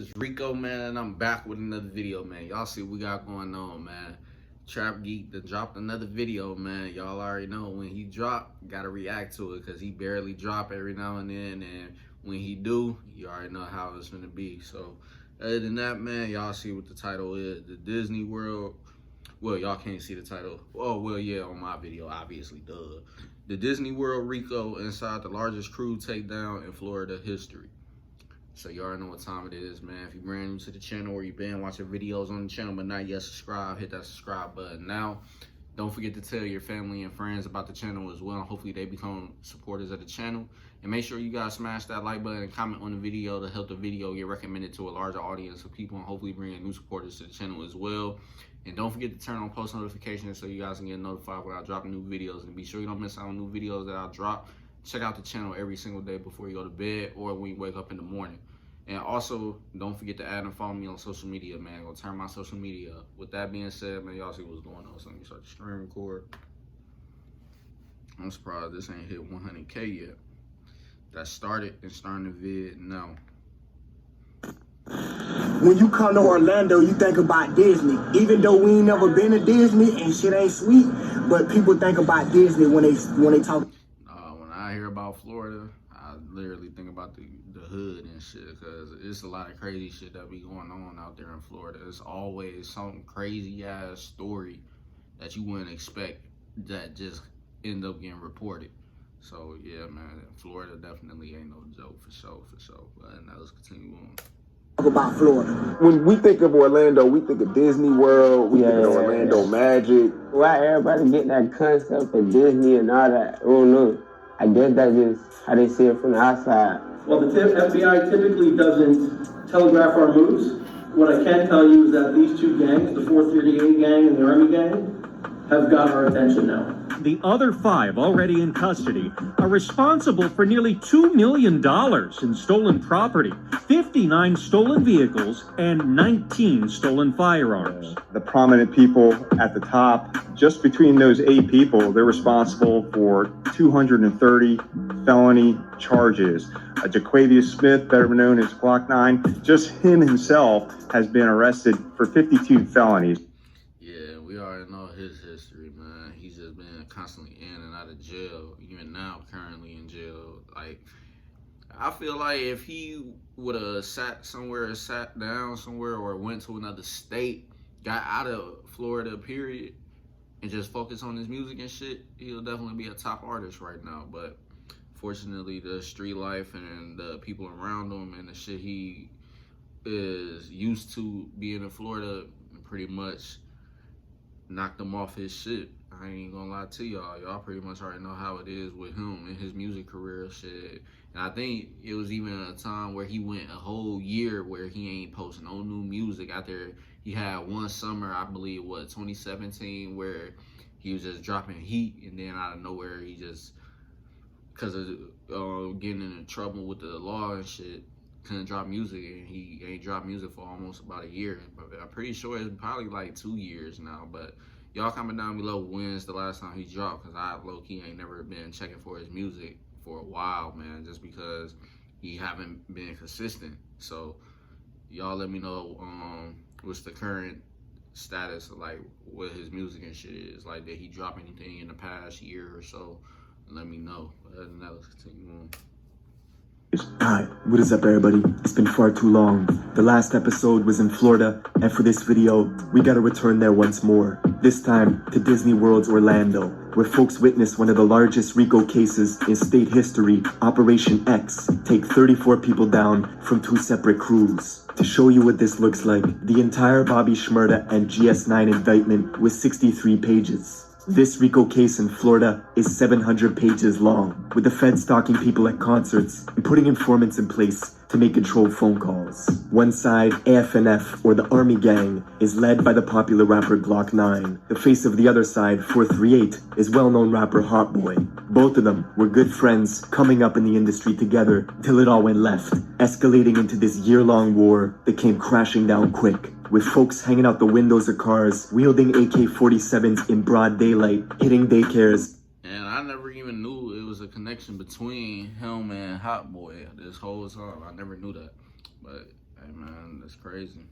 is Rico, man, and I'm back with another video, man. Y'all see what we got going on, man. Trap Geek that dropped another video, man. Y'all already know when he drop, gotta react to it, because he barely drop every now and then, and when he do, you already know how it's gonna be. So other than that, man, y'all see what the title is. The Disney World, well, y'all can't see the title. Oh, well, yeah, on my video, obviously, duh. The Disney World RICO inside the largest crew takedown in Florida history. So you already know what time it is, man. If you're brand new to the channel or you've been watching videos on the channel but not yet subscribed, hit that subscribe button now. Don't forget to tell your family and friends about the channel as well. Hopefully they become supporters of the channel. And make sure you guys smash that like button and comment on the video to help the video get recommended to a larger audience of people and hopefully bring in new supporters to the channel as well. And don't forget to turn on post notifications so you guys can get notified when I drop new videos. And be sure you don't miss out on new videos that I drop. Check out the channel every single day before you go to bed or when you wake up in the morning. And also, don't forget to add and follow me on social media, man. Go turn my social media up. With that being said, man, y'all see what's going on. So let me start the screen record. I'm surprised this ain't hit 100K yet. That started and starting the vid now. When you come to Orlando, you think about Disney. Even though we ain't never been to Disney and shit ain't sweet, but people think about Disney when they talk. When I hear about Florida, I literally think about the hood and shit, because it's a lot of crazy shit that be going on out there in Florida. It's always some crazy ass story that you wouldn't expect that just end up getting reported. So yeah, man, Florida definitely ain't no joke for sure. But now let's continue on. Talk about Florida. When we think of Orlando, we think of Disney World, we think of Orlando Magic. Why everybody get that concept of Disney and all that? I don't know. I guess that's just how they see it from the outside. Well, the FBI typically doesn't telegraph our moves. What I can tell you is that these two gangs, the 438 gang and the Army gang, have got our attention now. The other 5 already in custody are responsible for nearly $2 million in stolen property, 59 stolen vehicles, and 19 stolen firearms. The prominent people at the top, just between those 8 people, they're responsible for 230 felony charges. Jaquavius Smith, better known as Glokknine, just him himself has been arrested for 52 felonies. Yeah, we already know his history, man. He's just been constantly in and out of jail, even now currently in jail. Like, I feel like if he would have sat down somewhere or went to another state, got out of Florida, period, and just focused on his music and shit, he'll definitely be a top artist right now. But fortunately, the street life and the people around him and the shit he is used to being in Florida pretty much knocked him off his shit. I ain't gonna lie to y'all. Y'all pretty much already know how it is with him and his music career shit. And I think it was even a time where he went a whole year where he ain't posting no new music after he had one summer, I believe, 2017, where he was just dropping heat, and then out of nowhere he just, because of getting into trouble with the law and shit, couldn't drop music, and he ain't dropped music for almost about a year. But I'm pretty sure it's probably like 2 years now. But y'all comment down below when's the last time he dropped, because I low-key ain't never been checking for his music for a while, man, just because he haven't been consistent. So y'all let me know what's the current status of like what his music and shit is. Like, did he drop anything in the past year or so? Let me know. Other than that, let's continue on. Hi, what is up everybody? It's been far too long. The last episode was in Florida, and for this video, we gotta return there once more. This time to Disney World's Orlando, where folks witnessed one of the largest RICO cases in state history, Operation X, take 34 people down from 2 separate crews. To show you what this looks like, the entire Bobby Shmurda and GS9 indictment was 63 pages. This RICO case in Florida is 700 pages long, with the feds stalking people at concerts and putting informants in place to make controlled phone calls. One side, AFNF, or the Army Gang, is led by the popular rapper Glokknine. The face of the other side, 438, is well-known rapper Hotboii. Both of them were good friends coming up in the industry together till it all went left, escalating into this year-long war that came crashing down quick, with folks hanging out the windows of cars, wielding AK-47s in broad daylight, hitting daycares. And I never even knew it was a connection between him and Hotboii this whole time. I never knew that. But Hey man, that's crazy.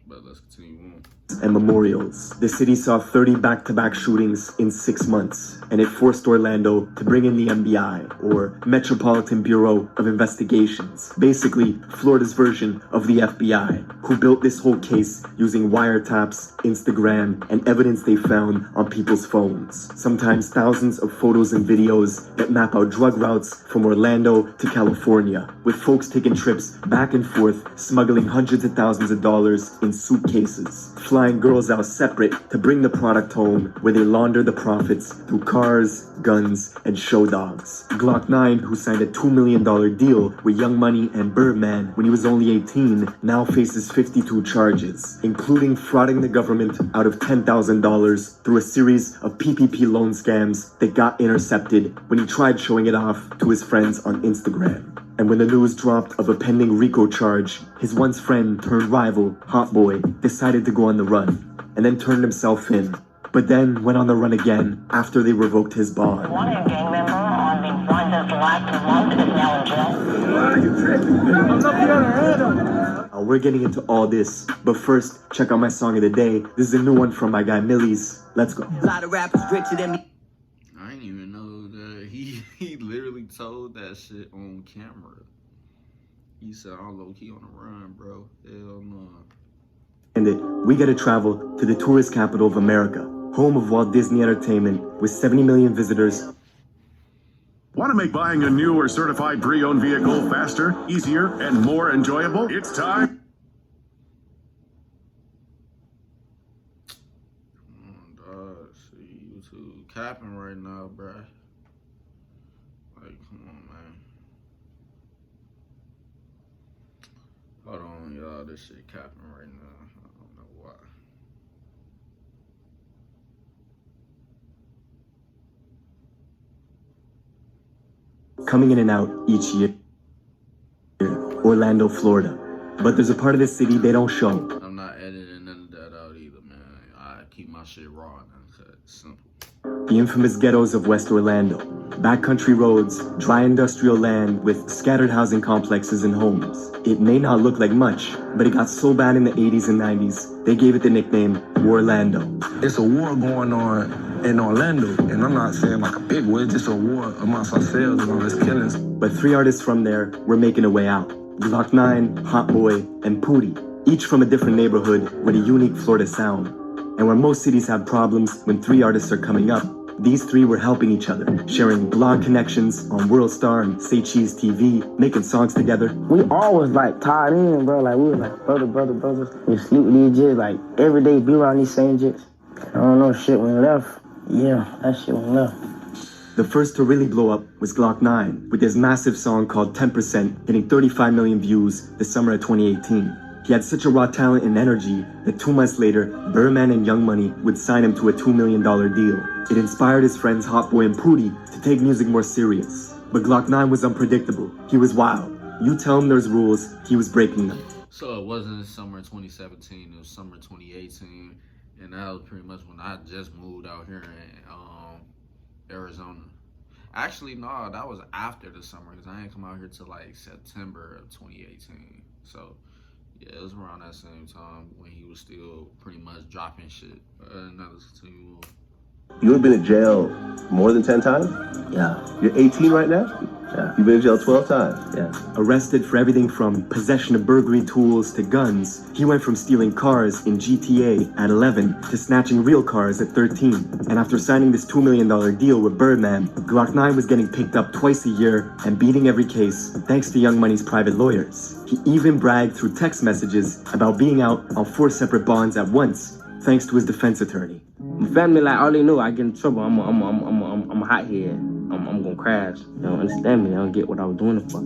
But let's continue on. And memorials. The city saw 30 back-to-back shootings in 6 months, and it forced Orlando to bring in the FBI, or Metropolitan Bureau of Investigations, basically Florida's version of the FBI, who built this whole case using wiretaps, Instagram, and evidence they found on people's phones. Sometimes thousands of photos and videos that map out drug routes from Orlando to California, with folks taking trips back and forth, smuggling hundreds of thousands of dollars in suitcases, flying girls out separate to bring the product home, where they launder the profits through cars, guns, and show dogs. Glokknine, who signed a $2 million deal with Young Money and Birdman when he was only 18, now faces 52 charges, including frauding the government out of $10,000 through a series of PPP loan scams that got intercepted when he tried showing it off to his friends on Instagram. And when the news dropped of a pending RICO charge, his once friend turned rival, Hotboii, decided to go on the run, and then turned himself in, but then went on the run again after they revoked his bond. One gang member on the one that's last month is now in jail. We're getting into all this, but first, check out my song of the day. This is a new one from my guy Millies. Let's go. A lot of rappers richer than me. I didn't even know that he literally told that shit on camera. He said, I'm low-key on the run, bro. Hell no. And we gotta travel to the tourist capital of America, home of Walt Disney Entertainment, with 70 million visitors. Want to make buying a new or certified pre-owned vehicle faster, easier, and more enjoyable? It's time. See, you two capping right now, bruh. Like, come on, man. Hold on, y'all. This shit capping right now. I don't know why. Coming in and out each year, Orlando, Florida. But there's a part of the city they don't show. I'm not editing none of that out either, man. I keep my shit raw now. It's simple. The infamous ghettos of West Orlando. Backcountry roads, dry industrial land with scattered housing complexes and homes. It may not look like much, but it got so bad in the 80s and 90s, they gave it the nickname Warlando. It's a war going on in Orlando, and I'm not saying like a big war, it's just a war amongst ourselves and all this killings. But 3 artists from there were making a way out. Glokknine, Hotboii, and Poody, each from a different neighborhood with a unique Florida sound. And where most cities have problems when 3 artists are coming up, these 3 were helping each other, sharing blog connections on WorldStar and Say Cheese TV, making songs together. We always like tied in, bro. Like we was like brothers. We sleep with these jits, like every day be around these same jits. I don't know, shit when left. Yeah, that shit when left. The first to really blow up was Glokknine, with his massive song called 10%, hitting 35 million views the summer of 2018. He had such a raw talent and energy that 2 months later, Birdman and Young Money would sign him to a $2 million deal. It inspired his friends Hotboii and Poody to take music more serious. But Glokknine was unpredictable. He was wild. You tell him there's rules, he was breaking them. So it wasn't summer 2017, it was summer 2018. And that was pretty much when I just moved out here in Arizona. Actually, no, that was after the summer because I didn't come out here till like September of 2018. So yeah, it was around that same time when he was still pretty much dropping shit. Now let's continue on. You have been in jail more than 10 times? Yeah. You're 18 right now? Yeah. You've been in jail 12 times? Yeah. Arrested for everything from possession of burglary tools to guns, he went from stealing cars in GTA at 11 to snatching real cars at 13. And after signing this $2 million deal with Birdman, Glokknine was getting picked up twice a year and beating every case thanks to Young Money's private lawyers. He even bragged through text messages about being out on 4 separate bonds at once, thanks to his defense attorney. My family, like, all they know, I get in trouble. I'm a hothead. I'm gonna crash. They don't understand me. They don't get what I was doing it for.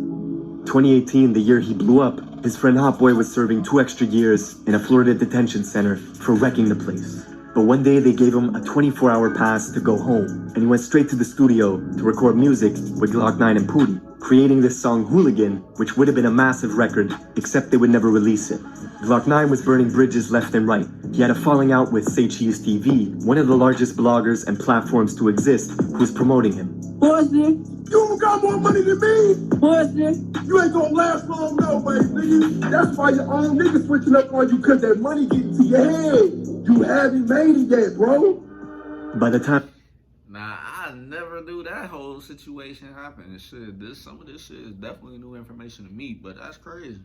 2018, the year he blew up, his friend Hotboii was serving 2 extra years in a Florida detention center for wrecking the place. But one day they gave him a 24-hour pass to go home, and he went straight to the studio to record music with Glokknine and Poody, creating this song Hooligan, which would have been a massive record, except they would never release it. Glokknine was burning bridges left and right. He had a falling out with SayCheeseTV, one of the largest bloggers and platforms to exist, who was promoting him. Pussy, you don't got more money than me. Pussy, you ain't gonna last long no way, nigga. That's why your own niggas switching up on you, cause that money getting to your head. You haven't made it yet, bro. By the time Nah, I never knew that whole situation happened and shit. Some of this shit is definitely new information to me, but that's crazy.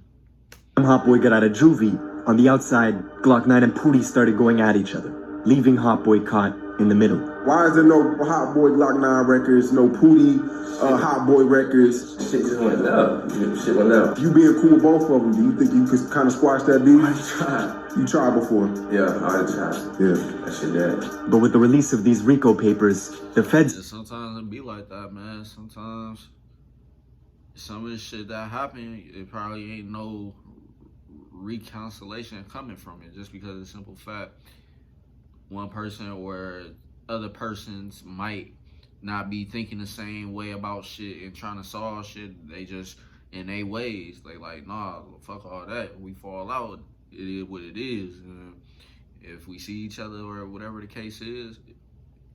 Hotboii got out of juvie, on the outside, Glokknine and Poody started going at each other, leaving Hotboii caught in the middle. Why is there no Hotboii Glokknine records, no Poody Hotboii records? Shit just went up. Shit went up. You being cool with both of them, do you think you could kind of squash that beef? I tried. You tried before? Yeah, I tried. Yeah. That shit dead. But with the release of these RICO papers, the feds... Sometimes it be like that, man. Sometimes some of the shit that happened, it probably ain't no reconciliation coming from it, just because of the simple fact one person or other persons might not be thinking the same way about shit and trying to solve shit. They just in their ways, they like, nah, fuck all that, we fall out, it is what it is. If we see each other or whatever the case is,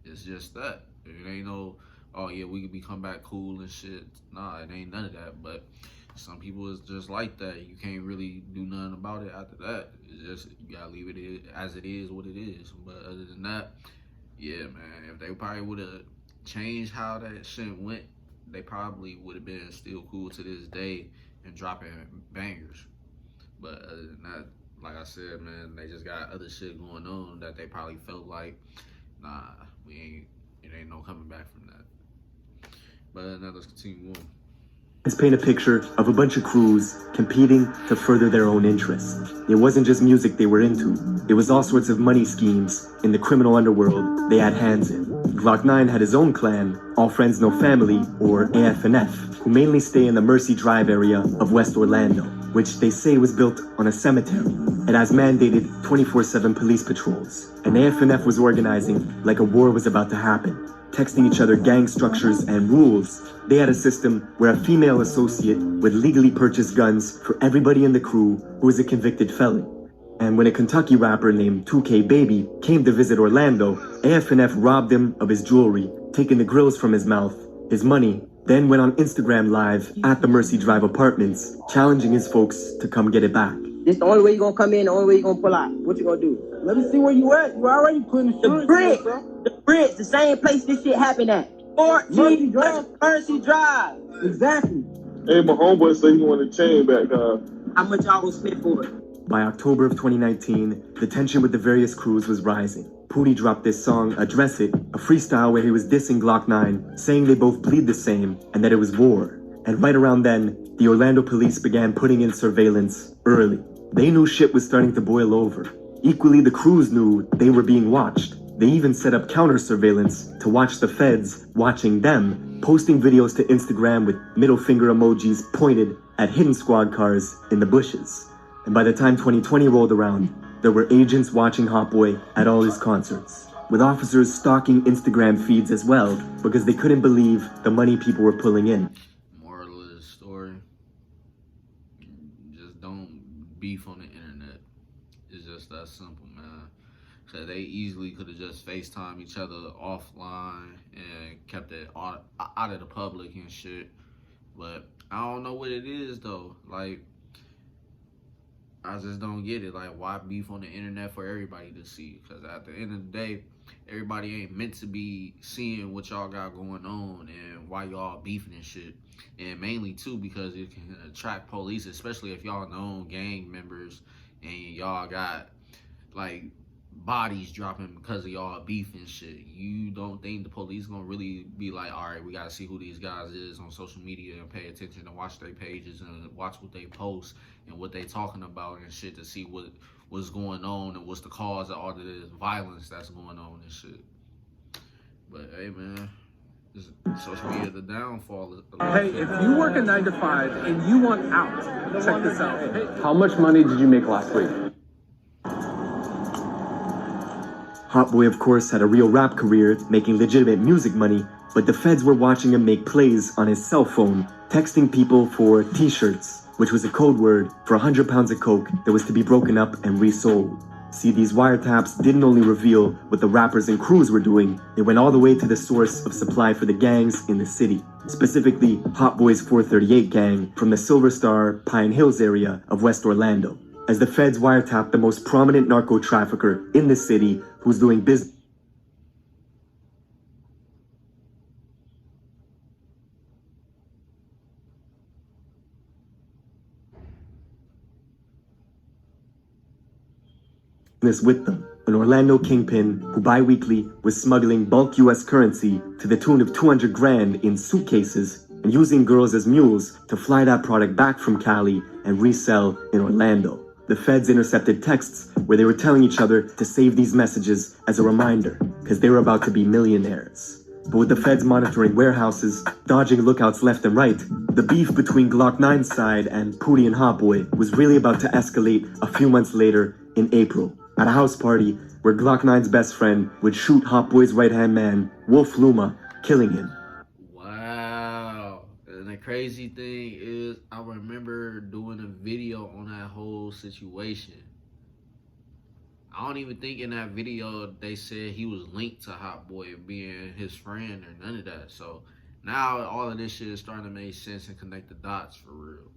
it's just that. It ain't no, oh yeah, we could become back cool and shit. Nah, it ain't none of that. But some people is just like that. You can't really do nothing about it after that. It's just, you gotta leave it as it is, what it is. But other than that, yeah, man, if they probably would have changed how that shit went, they probably would have been still cool to this day and dropping bangers. But other than that, like I said, man, they just got other shit going on that they probably felt like, nah, it ain't no coming back from that. But now let's continue on. Let's paint a picture of a bunch of crews competing to further their own interests. It wasn't just music they were into. It was all sorts of money schemes in the criminal underworld they had hands in. Glokknine had his own clan, All Friends No Family, or AF&F, who mainly stay in the Mercy Drive area of West Orlando, which they say was built on a cemetery. It has mandated 24/7 police patrols, and AF&F was organizing like a war was about to happen, texting each other gang structures and rules. They had a system where a female associate would legally purchase guns for everybody in the crew who was a convicted felon. And when a Kentucky rapper named 2K Baby came to visit Orlando, AF&F robbed him of his jewelry, taking the grills from his mouth, his money, then went on Instagram Live at the Mercy Drive apartments, challenging his folks to come get it back. This the only way you gonna come in, the only way you gonna pull out. What you gonna do? Let me see where you at. You already putting the bridge, bro. The bridge, the same place this shit happened at. 14 Mercy Drive. Exactly. Hey, my homeboy said he wanted a chain back, How much y'all gonna spend for it? By October of 2019, the tension with the various crews was rising. Poody dropped this song, Address It, a freestyle where he was dissing Glokknine, saying they both bleed the same and that it was war. And right around then, the Orlando police began putting in surveillance early. They knew shit was starting to boil over. Equally, the crews knew they were being watched. They even set up counter surveillance to watch the feds watching them, posting videos to Instagram with middle finger emojis pointed at hidden squad cars in the bushes. And by the time 2020 rolled around, there were agents watching Hotboii at all his concerts, with officers stalking Instagram feeds as well because they couldn't believe the money people were pulling in. Moral of the story, just don't beef on the internet. It's just that simple, man. So they easily could have just FaceTime each other offline and kept it out of the public and shit. But I don't know what it is though. Like, I just don't get it. Like, why beef on the internet for everybody to see? Because at the end of the day, everybody ain't meant to be seeing what y'all got going on and why y'all beefing and shit. And mainly too because it can attract police, especially if y'all known gang members and y'all got like bodies dropping because of y'all beef and shit. You don't think the police gonna really be like, all right, we gotta see who these guys is on social media and pay attention and watch their pages and watch what they post and what they talking about and shit to see what's going on and what's the cause of all of this violence that's going on and shit. But hey, man, social media the downfall. Hey, if you work a 9 to 5 and you want out, check this out. Hey, how much money did you make last week? Hotboii, of course, had a real rap career, making legitimate music money, but the feds were watching him make plays on his cell phone, texting people for t-shirts, which was a code word for 100 pounds of coke that was to be broken up and resold. See, these wiretaps didn't only reveal what the rappers and crews were doing, they went all the way to the source of supply for the gangs in the city, specifically Hotboii's 438 gang from the Silver Star, Pine Hills area of West Orlando, as the feds wiretapped the most prominent narco trafficker in the city who's doing business with them, an Orlando kingpin who bi-weekly was smuggling bulk US currency to the tune of 200 grand in suitcases and using girls as mules to fly that product back from Cali and resell in Orlando. The feds intercepted texts where they were telling each other to save these messages as a reminder, because they were about to be millionaires. But with the feds monitoring warehouses, dodging lookouts left and right, the beef between Glokknine's side and Poody and Hotboii was really about to escalate a few months later in April, at a house party where Glokknine's best friend would shoot Hotboii's right-hand man, Wolf Luma, killing him. Wow. And the crazy thing is, I remember doing a video on that whole situation. I don't even think in that video they said he was linked to Hotboii being his friend or none of that. So now all of this shit is starting to make sense and connect the dots for real.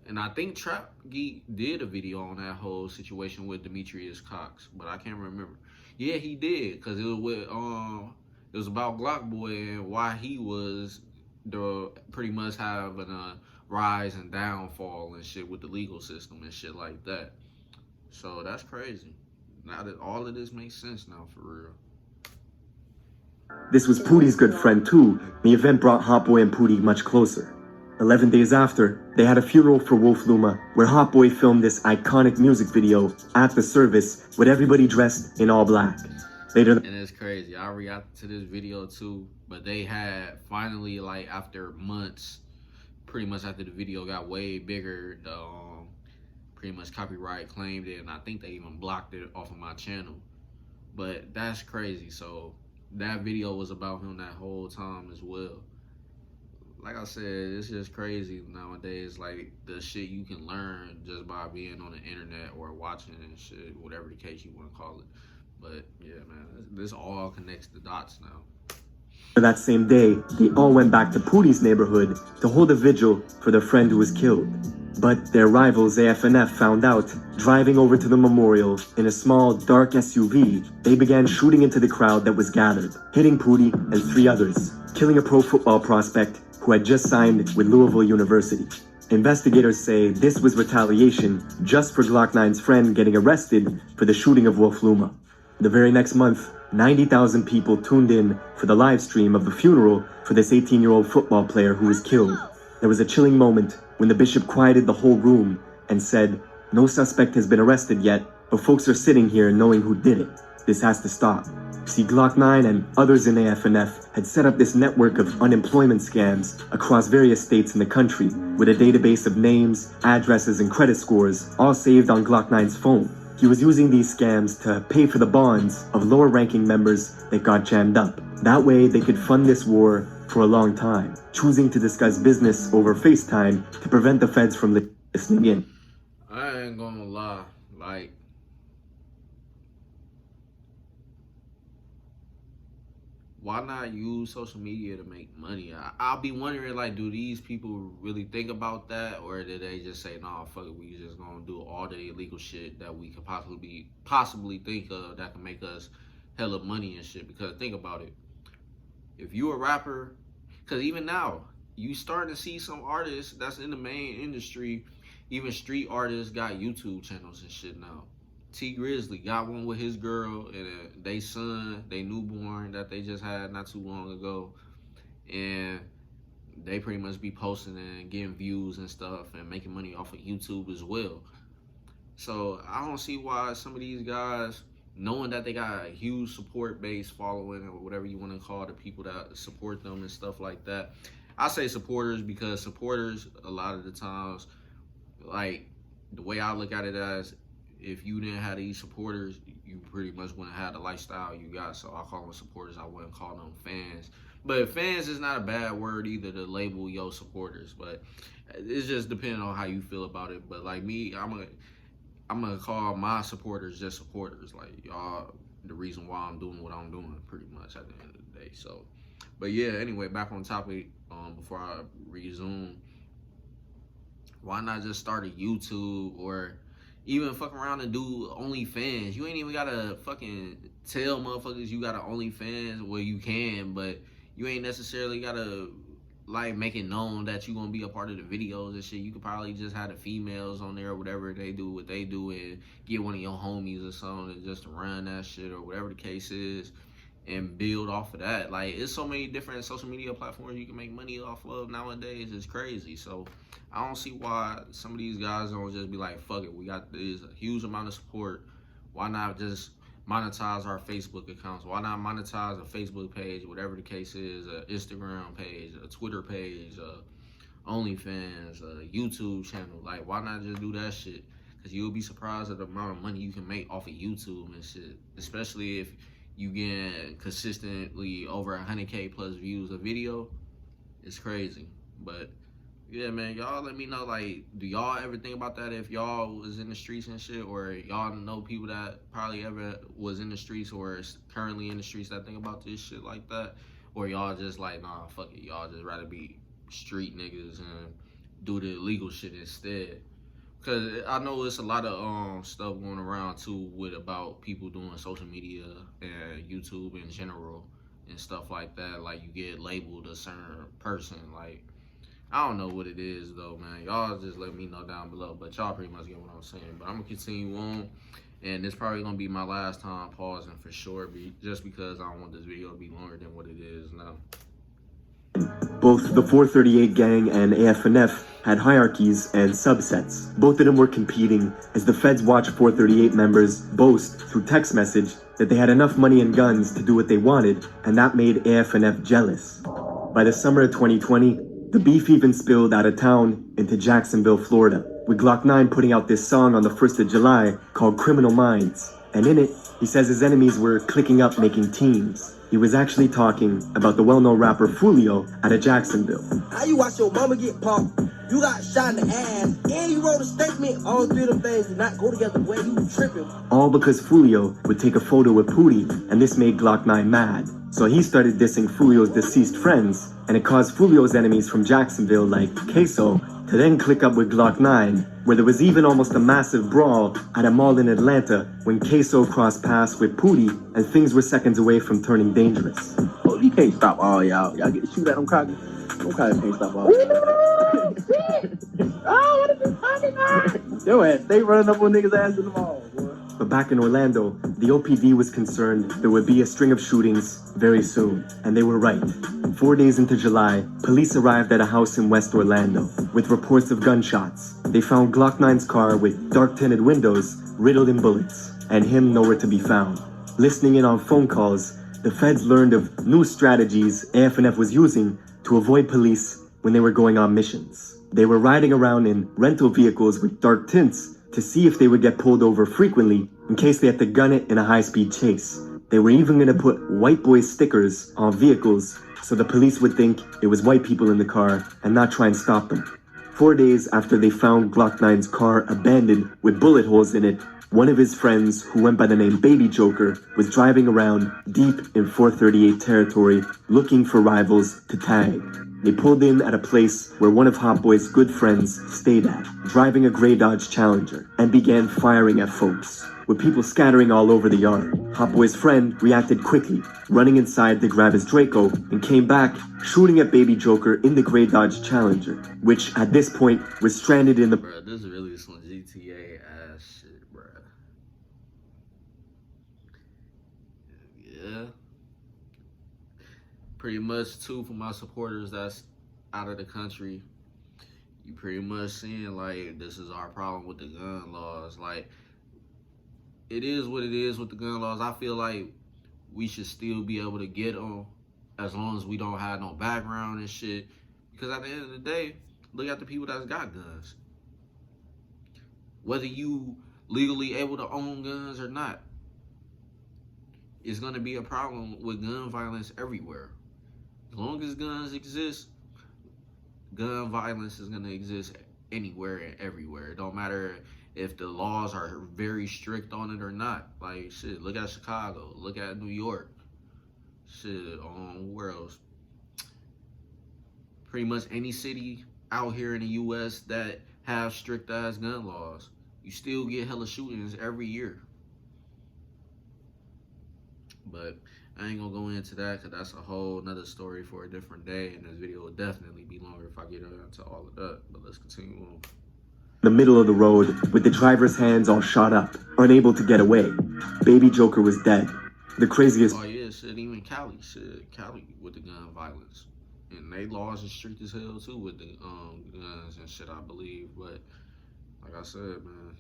And I think Trap Geek did a video on that whole situation with Demetrius Cox, but I can't remember. Yeah, he did, because it was with it was about Glokkboy and why he was pretty much having a rise and downfall and shit with the legal system and shit like that. So that's crazy. Now that all of this makes sense now for real. This was Poody's good friend too. The event brought Hotboii and Poody much closer. 11 days after, they had a funeral for Wolf Luma, where Hotboii filmed this iconic music video at the service with everybody dressed in all black. Later, and it's crazy. I reacted to this video too, but they had finally, like after months, pretty much after the video got way bigger, pretty much copyright claimed it, and I think they even blocked it off of my channel. But that's crazy. So that video was about him that whole time as well. Like I said, it's just crazy nowadays, like the shit you can learn just by being on the internet or watching and shit, whatever the case you want to call it. But yeah, man, this all connects the dots now. That same day, they all went back to Poody's neighborhood to hold a vigil for their friend who was killed. But their rivals AFNF found out, driving over to the memorial in a small, dark SUV, they began shooting into the crowd that was gathered, hitting Poody and 3 others, killing a pro football prospect who had just signed with Louisville University. Investigators say this was retaliation just for Glokknine's friend getting arrested for the shooting of Wolf Luma. The very next month, 90,000 people tuned in for the live stream of the funeral for this 18-year-old football player who was killed. There was a chilling moment when the bishop quieted the whole room and said, "No suspect has been arrested yet, but folks are sitting here knowing who did it. This has to stop." See, Glokknine and others in AFNF had set up this network of unemployment scams across various states in the country with a database of names, addresses, and credit scores all saved on Glokknine's phone. He was using these scams to pay for the bonds of lower-ranking members that got jammed up. That way, they could fund this war for a long time, choosing to discuss business over FaceTime to prevent the feds from listening in. I ain't gonna lie, like, why not use social media to make money? I'll be wondering, like, do these people really think about that, or did they just say, nah, fuck it, we just gonna do all the illegal shit that we could possibly think of that can make us hella money and shit? Because think about it, if you a rapper, because even now you starting to see some artists that's in the main industry, even street artists got YouTube channels and shit now. T Grizzly got one with his girl and they son, they newborn that they just had not too long ago, and they pretty much be posting and getting views and stuff and making money off of YouTube as well. So I don't see why some of these guys, knowing that they got a huge support base following or whatever you want to call the people that support them and stuff like that. I say supporters because supporters a lot of the times, like the way I look at it as, if you didn't have these supporters, you pretty much wouldn't have the lifestyle you got. So I call them supporters. I wouldn't call them fans. But fans is not a bad word either to label your supporters. But it's just depending on how you feel about it. But like me, I'm gonna call my supporters just supporters. Like y'all, the reason why I'm doing what I'm doing, pretty much at the end of the day. So, but yeah. Anyway, back on topic. Before I resume, why not just start a YouTube or even fuck around and do OnlyFans? You ain't even gotta fucking tell motherfuckers you got an OnlyFans. Well, you can, but you ain't necessarily gotta like make it known that you gonna be a part of the videos and shit. You could probably just have the females on there or whatever they do what they do and get one of your homies or something just to run that shit or whatever the case is and build off of that. Like, it's so many different social media platforms you can make money off of nowadays. It's crazy. So I don't see why some of these guys don't just be like, fuck it, we got this huge amount of support. Why not just monetize our Facebook accounts? Why not monetize a Facebook page, whatever the case is, an Instagram page, a Twitter page, OnlyFans, a YouTube channel? Like, why not just do that shit? Because you'll be surprised at the amount of money you can make off of YouTube and shit, especially if you get consistently over 100K plus views a video. It's crazy. But yeah, man, y'all let me know, like, do y'all ever think about that if y'all was in the streets and shit, or y'all know people that probably ever was in the streets or is currently in the streets that think about this shit like that? Or y'all just like, nah, fuck it, y'all just rather be street niggas and do the illegal shit instead? Because I know it's a lot of stuff going around too with about people doing social media and YouTube in general and stuff like that. Like, you get labeled a certain person. Like, I don't know what it is though, man. Y'all just let me know down below. But y'all pretty much get what I'm saying. But I'm gonna continue on, and it's probably gonna be my last time pausing for sure, just because I don't want this video to be longer than what it is now. Both the 438 gang and AFNF had hierarchies and subsets. Both of them were competing as the feds watched 438 members boast through text message that they had enough money and guns to do what they wanted, and that made AFNF jealous. By the summer of 2020, the beef even spilled out of town into Jacksonville, Florida, with Glokknine putting out this song on the 1st of July called Criminal Minds. And in it, he says his enemies were clicking up making teams. He was actually talking about the well-known rapper Foolio out of Jacksonville. How you watch your mama get popped, you got shot in the ass, and you wrote a statement, all three of them things do not go together the way you tripping. All because Foolio would take a photo with Poody, and this made Glokknine mad. So he started dissing Foolio's deceased friends, and it caused Foolio's enemies from Jacksonville, like Ksoo, to then click up with Glokknine, where there was even almost a massive brawl at a mall in Atlanta when Ksoo crossed paths with Poody, and things were seconds away from turning dangerous. Oh, you can't stop all y'all. Y'all get to shoot at them cocky. Them cocky can't stop all y'all. Oh, what is this talking about? Yo, ass, they running up on niggas' ass in the mall, boy. But back in Orlando, the OPD was concerned there would be a string of shootings very soon, and they were right. 4 days into July, police arrived at a house in West Orlando with reports of gunshots. They found Glokknine's car with dark-tinted windows riddled in bullets, and him nowhere to be found. Listening in on phone calls, the feds learned of new strategies AFNF was using to avoid police when they were going on missions. They were riding around in rental vehicles with dark tints to see if they would get pulled over frequently in case they had to gun it in a high-speed chase. They were even going to put white boy stickers on vehicles so the police would think it was white people in the car and not try and stop them. 4 days after they found Glokknine's car abandoned with bullet holes in it, one of his friends, who went by the name Baby Joker, was driving around deep in 438 territory looking for rivals to tag. They pulled in at a place where one of Hotboii's good friends stayed at, driving a gray Dodge Challenger, and began firing at folks, with people scattering all over the yard. Hotboii's friend reacted quickly, running inside to grab his Draco, and came back, shooting at Baby Joker in the gray Dodge Challenger, which at this point was stranded in the... Bruh, this is really some GTA ass shit, bruh. Yeah. Pretty much too, for my supporters that's out of the country, you pretty much seeing like this is our problem with the gun laws. Like, it is what it is with the gun laws. I feel like we should still be able to get them as long as we don't have no background and shit, because at the end of the day, look at the people that's got guns. Whether you legally able to own guns or not. It's going to be a problem with gun violence everywhere. As long as guns exist, gun violence is going to exist anywhere and everywhere. It don't matter if the laws are very strict on it or not. Like, shit, look at Chicago. Look at New York. Shit, where else? Pretty much any city out here in the U.S. that have strict-ass gun laws. You still get hella shootings every year. But I ain't gonna go into that because that's a whole nother story for a different day, and this video will definitely be longer if I get into all of that. But let's continue on. The middle of the road, with the driver's hands all shot up, unable to get away. Baby Joker was dead. The craziest... Oh yeah, shit, even Cali with the gun violence. And they laws are strict as hell too with the guns and shit, I believe. But like I said, man,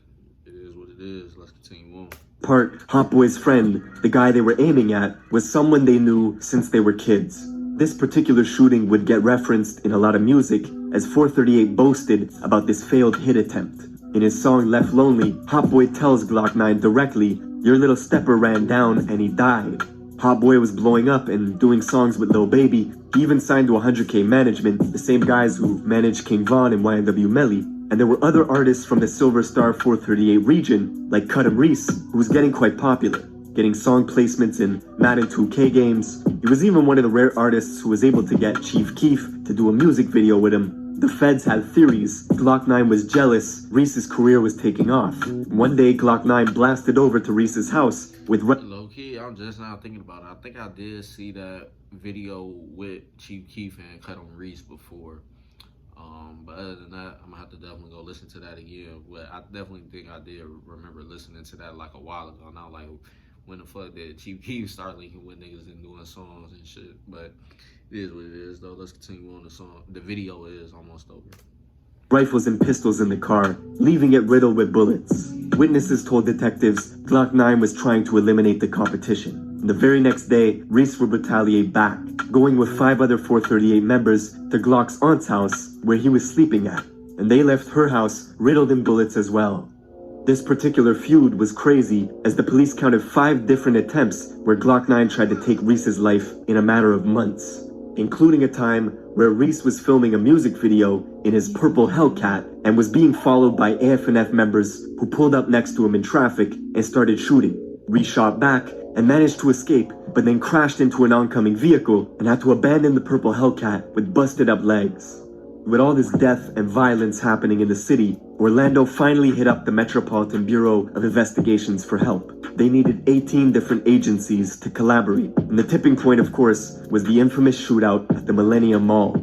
it is what it is. Let's continue on. Part, Hotboi's friend, the guy they were aiming at, was someone they knew since they were kids. This particular shooting would get referenced in a lot of music, as 438 boasted about this failed hit attempt. In his song Left Lonely, Hotboii tells Glokknine directly, "Your little stepper ran down and he died." Hotboii was blowing up and doing songs with Lil Baby. He even signed to 100K Management, the same guys who managed King Von and YNW Melly. And there were other artists from the Silver Star 438 region, like Kuttem Reese, who was getting quite popular, getting song placements in Madden 2K games. He was even one of the rare artists who was able to get Chief Keef to do a music video with him. The feds had theories. Glokknine was jealous. Reese's career was taking off. One day, Glokknine blasted over to Reese's house with... Low-key, I'm just now thinking about it. I think I did see that video with Chief Keef and Kuttem Reese before. But other than that, I'm gonna have to definitely go listen to that again. But I definitely think I did remember listening to that like a while ago. Not like when the fuck did Chief Keef start linking with niggas and doing songs and shit. But it is what it is, though. Let's continue on the song. The video is almost over. Rifles and pistols in the car, leaving it riddled with bullets. Witnesses told detectives Glokknine was trying to eliminate the competition. The very next day, Reese would retaliate back, going with 5 other 438 members to Glock's aunt's house, where he was sleeping at, and they left her house riddled in bullets as well. This particular feud was crazy, as the police counted 5 different attempts where Glokknine tried to take Reese's life in a matter of months, including a time where Reese was filming a music video in his purple Hellcat and was being followed by AF&F members who pulled up next to him in traffic and started shooting. Reese shot back and managed to escape, but then crashed into an oncoming vehicle and had to abandon the purple Hellcat with busted up legs. With all this death and violence happening in the city, Orlando finally hit up the Metropolitan Bureau of Investigations for help. They needed 18 different agencies to collaborate, and the tipping point, of course, was the infamous shootout at the Millennium Mall.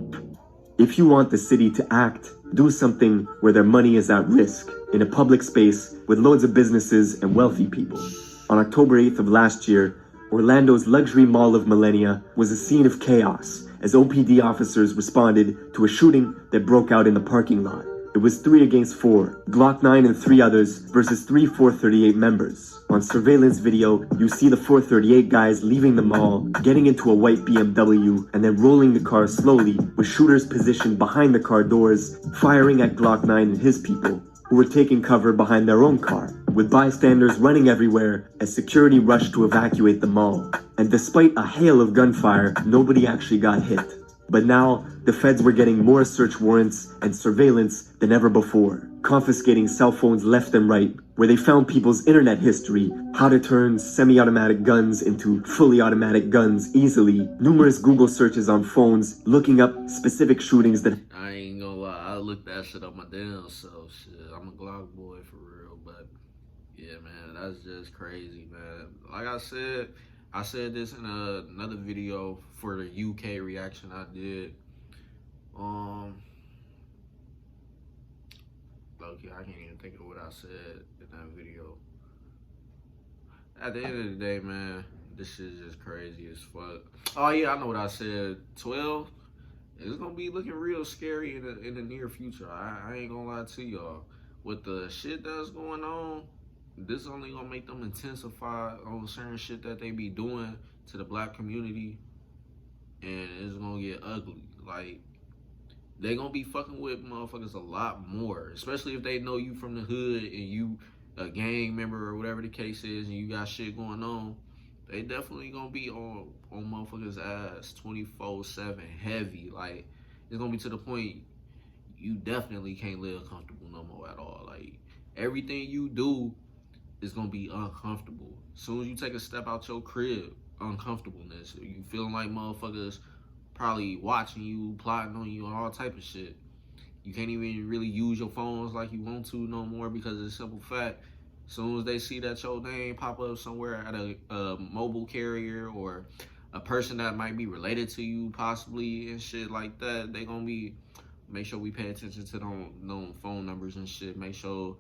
If you want the city to act, do something where their money is at risk, in a public space with loads of businesses and wealthy people. On October 8th of last year, Orlando's luxury mall of Millennia was a scene of chaos as OPD officers responded to a shooting that broke out in the parking lot. It was 3 against 4, Glokknine and 3 others versus 3 438 members. On surveillance video, you see the 438 guys leaving the mall, getting into a white BMW, and then rolling the car slowly, with shooters positioned behind the car doors, firing at Glokknine and his people, who were taking cover behind their own car, with bystanders running everywhere as security rushed to evacuate the mall. And despite a hail of gunfire, nobody actually got hit. But now, the feds were getting more search warrants and surveillance than ever before, confiscating cell phones left and right, where they found people's internet history, how to turn semi-automatic guns into fully automatic guns easily, numerous Google searches on phones, looking up specific shootings that... I ain't gonna lie, I looked that shit up my damn self, shit. I'm a Glock boy for real, but yeah, man, that's just crazy, man. Like I said this in another video for the UK reaction I did. Low-key, I can't even think of what I said in that video. At the end of the day, man, this shit is just crazy as fuck. Oh yeah, I know what I said. 12, it's gonna be looking real scary in the near future. I ain't gonna lie to y'all. With the shit that's going on, this only gonna make them intensify on certain shit that they be doing to the black community, and it's gonna get ugly. Like, they gonna be fucking with motherfuckers a lot more, especially if they know you from the hood and you a gang member or whatever the case is, and you got shit going on, they definitely gonna be on motherfuckers' ass 24/7 heavy. Like, it's gonna be to the point you definitely can't live comfortable no more at all. Like, everything you do is gonna be uncomfortable. As soon as you take a step out your crib, uncomfortableness. You feeling like motherfuckers probably watching you, plotting on you, and all type of shit. You can't even really use your phones like you want to no more because of the simple fact, as soon as they see that your name pop up somewhere at a mobile carrier or a person that might be related to you possibly and shit like that, they gonna be, make sure we pay attention to them phone numbers and shit. Make sure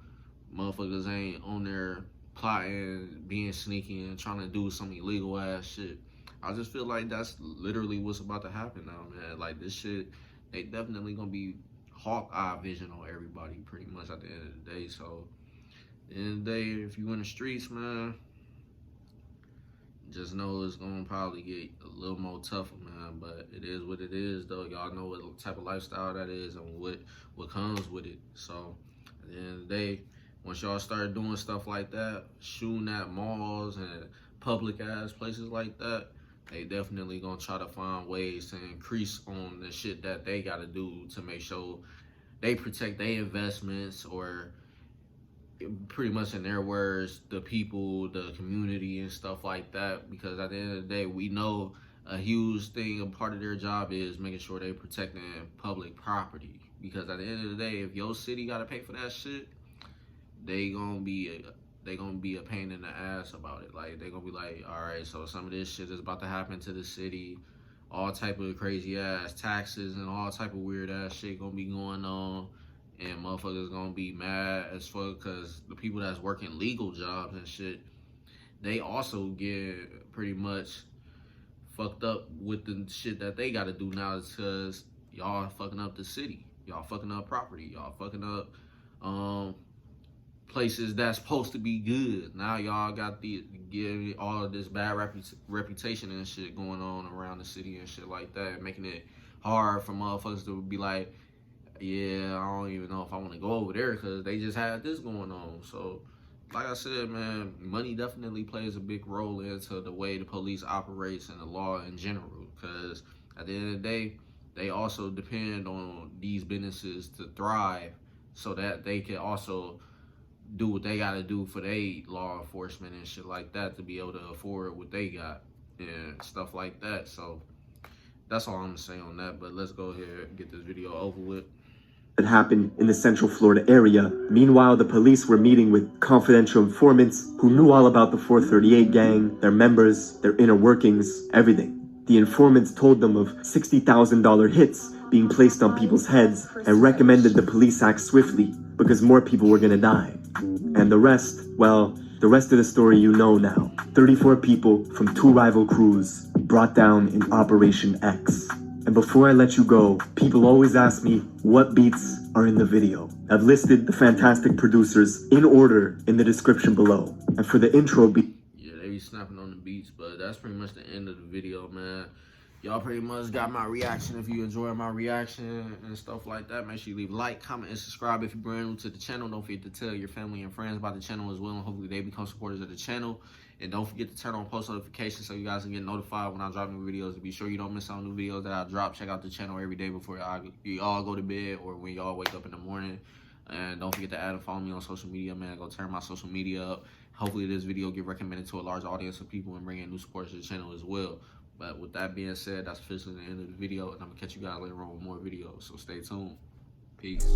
motherfuckers ain't on there plotting, being sneaky, and trying to do some illegal ass shit. I just feel like that's literally what's about to happen now, man. Like, this shit, they definitely gonna be hawk eye vision on everybody pretty much at the end of the day. So at the end of the day, if you in the streets, man, just know it's gonna probably get a little more tougher, man. But it is what it is, though. Y'all know what type of lifestyle that is and what comes with it. So at the end of the day, once y'all start doing stuff like that, shooting at malls and public ass places like that, they definitely gonna try to find ways to increase on the shit that they gotta do to make sure they protect their investments, or pretty much in their words, the people, the community and stuff like that. Because at the end of the day, we know a huge thing, a part of their job is making sure they protecting public property. Because at the end of the day, if your city gotta pay for that shit, they gonna be a pain in the ass about it. Like, they gonna be like, all right, so some of this shit is about to happen to the city, all type of crazy ass taxes and all type of weird ass shit gonna be going on, and motherfuckers gonna be mad as fuck because the people that's working legal jobs and shit, they also get pretty much fucked up with the shit that they gotta do now because y'all fucking up the city, y'all fucking up property, y'all fucking up places that's supposed to be good. Now y'all got give all of this bad reputation and shit going on around the city and shit like that, making it hard for motherfuckers to be like, yeah, I don't even know if I want to go over there because they just had this going on. So like I said, man, money definitely plays a big role into the way the police operates and the law in general, because at the end of the day, they also depend on these businesses to thrive so that they can also do what they got to do for their law enforcement and shit like that to be able to afford what they got and stuff like that. So that's all I'm gonna say on that. But let's go ahead and get this video over with. That happened in the Central Florida area. Meanwhile, the police were meeting with confidential informants who knew all about the 438 gang, their members, their inner workings, everything. The informants told them of $60,000 hits being placed on people's heads and recommended the police act swiftly because more people were gonna die. And the rest, well, the rest of the story you know now. 34 people from 2 rival crews brought down in Operation X. And before I let you go, people always ask me what beats are in the video. I've listed the fantastic producers in order in the description below. And for the intro beat, yeah, they be snapping on the beats, but that's pretty much the end of the video, man. Y'all pretty much got my reaction. If you enjoy my reaction and stuff like that, make sure you leave a like, comment, and subscribe if you're brand new to the channel. Don't forget to tell your family and friends about the channel as well, and hopefully they become supporters of the channel. And don't forget to turn on post notifications so you guys can get notified when I drop new videos. To be sure you don't miss out on new videos that I drop, check out the channel every day before y'all go to bed or when y'all wake up in the morning. And don't forget to add and follow me on social media, man. Go turn my social media up. Hopefully this video get recommended to a large audience of people and bring in new supporters to the channel as well. But with that being said, that's officially the end of the video, and I'm gonna catch you guys later on with more videos. So stay tuned. Peace.